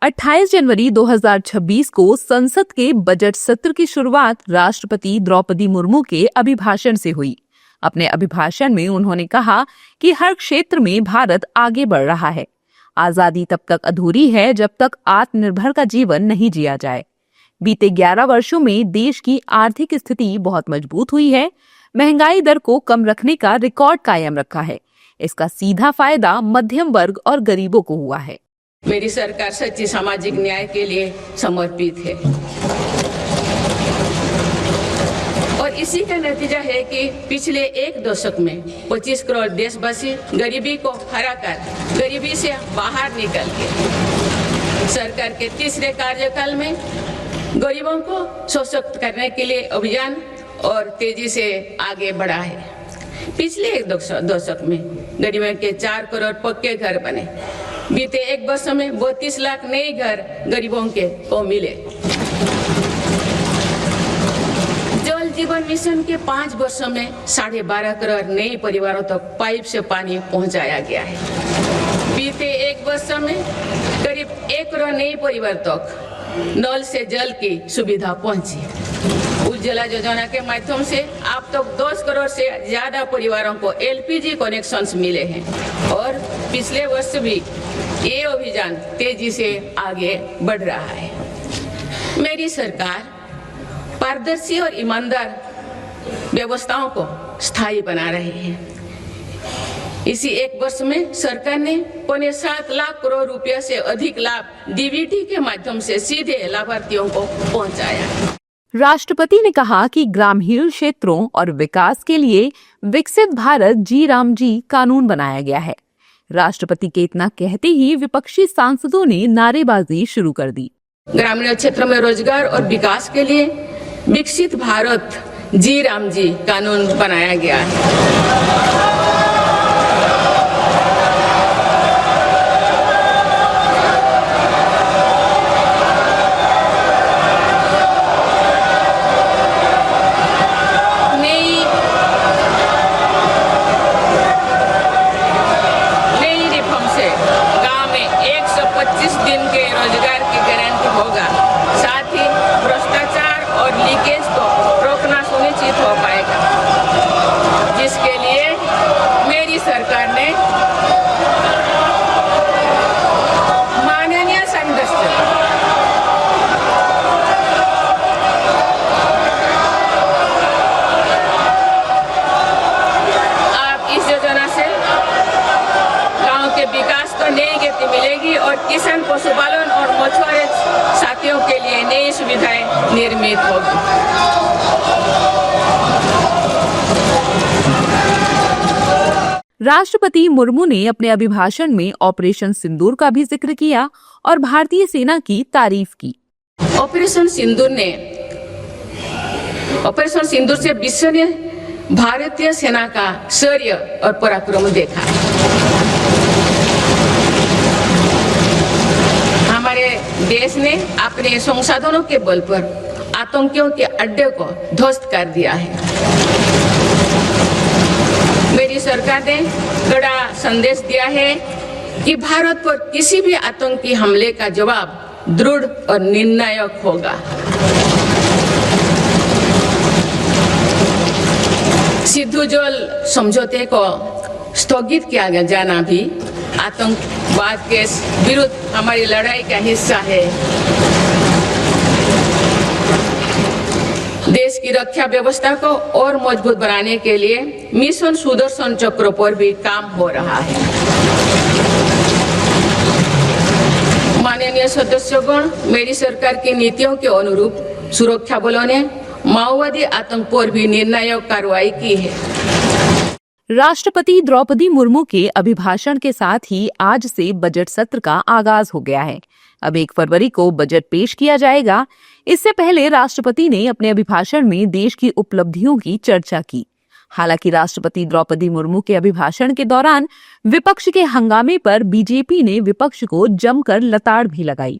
28 जनवरी 2026 को संसद के बजट सत्र की शुरुआत राष्ट्रपति द्रौपदी मुर्मू के अभिभाषण से हुई। अपने अभिभाषण में उन्होंने कहा कि हर क्षेत्र में भारत आगे बढ़ रहा है। आजादी तब तक अधूरी है जब तक आत्मनिर्भर का जीवन नहीं जिया जाए। बीते 11 वर्षों में देश की आर्थिक स्थिति बहुत मजबूत हुई है। महंगाई दर को कम रखने का रिकॉर्ड कायम रखा है। इसका सीधा फायदा मध्यम वर्ग और गरीबों को हुआ है। मेरी सरकार सच्ची सामाजिक न्याय के लिए समर्पित है और इसी का नतीजा है कि पिछले एक दशक में 25 करोड़ देशवासी गरीबी को हराकर गरीबी से बाहर निकल के सरकार के तीसरे कार्यकाल में गरीबों को सशक्त करने के लिए अभियान और तेजी से आगे बढ़ा है। पिछले एक दशक में गरीबों के 4 करोड़ पक्के घर बने। बीते एक वर्ष में 32 लाख नए घर गरीबों को मिले। जल जीवन मिशन के 5 वर्षों में 12.5 करोड़ नए परिवारों तक पाइप से पानी पहुंचाया गया है। बीते एक वर्ष में करीब 1 करोड़ नए परिवार तक नल से जल की सुविधा पहुंची। उज्ज्वला योजना के माध्यम से अब तक 10 करोड़ से ज्यादा परिवारों को एलपीजी कनेक्शंस मिले हैं और पिछले वर्ष भी ये अभियान तेजी से आगे बढ़ रहा है। मेरी सरकार पारदर्शी और ईमानदार व्यवस्थाओं को स्थायी बना रही है। इसी एक वर्ष में सरकार ने 7 लाख करोड़ रुपया से अधिक लाभ डीबीटी के माध्यम से सीधे लाभार्थियों को पहुंचाया। राष्ट्रपति ने कहा कि ग्रामीण क्षेत्रों और विकास के लिए विकसित भारत जी राम जी कानून बनाया गया है। राष्ट्रपति के इतना कहते ही विपक्षी सांसदों ने नारेबाजी शुरू कर दी। ग्रामीण क्षेत्रों में रोजगार और विकास के लिए विकसित भारत जी राम जी कानून बनाया गया है। मिलेगी और किसान पशुपालन और मछुआरे साथियों के लिए नई सुविधाएं निर्मित होगी। राष्ट्रपति मुर्मू ने अपने अभिभाषण में ऑपरेशन सिंदूर का भी जिक्र किया और भारतीय सेना की तारीफ की। ऑपरेशन सिंदूर से विश्व ने भारतीय सेना का शौर्य और पराक्रम देखा। हमारे देश ने अपने संसाधनों के बल पर आतंकियों के अड्डे को ध्वस्त कर दिया है। मेरी सरकार ने कड़ा संदेश दिया है कि भारत पर किसी भी आतंकी हमले का जवाब दृढ़ और निर्णायक होगा। सिंधु जल समझौते को स्थगित किया जाना भी आतंकवाद के विरुद्ध हमारी लड़ाई का हिस्सा है। देश की रक्षा व्यवस्था को और मजबूत बनाने के लिए मिशन सुदर्शन चक्र पर भी काम हो रहा है। माननीय सदस्यगण, मेरी सरकार की नीतियों के अनुरूप सुरक्षा बलों ने माओवादी आतंक पर भी निर्णायक कार्रवाई की है। राष्ट्रपति द्रौपदी मुर्मू के अभिभाषण के साथ ही आज से बजट सत्र का आगाज हो गया है। अब 1 फरवरी को बजट पेश किया जाएगा। इससे पहले राष्ट्रपति ने अपने अभिभाषण में देश की उपलब्धियों की चर्चा की। हालांकि राष्ट्रपति द्रौपदी मुर्मू के अभिभाषण के दौरान विपक्ष के हंगामे पर बीजेपी ने विपक्ष को जमकर लताड़ भी लगाई।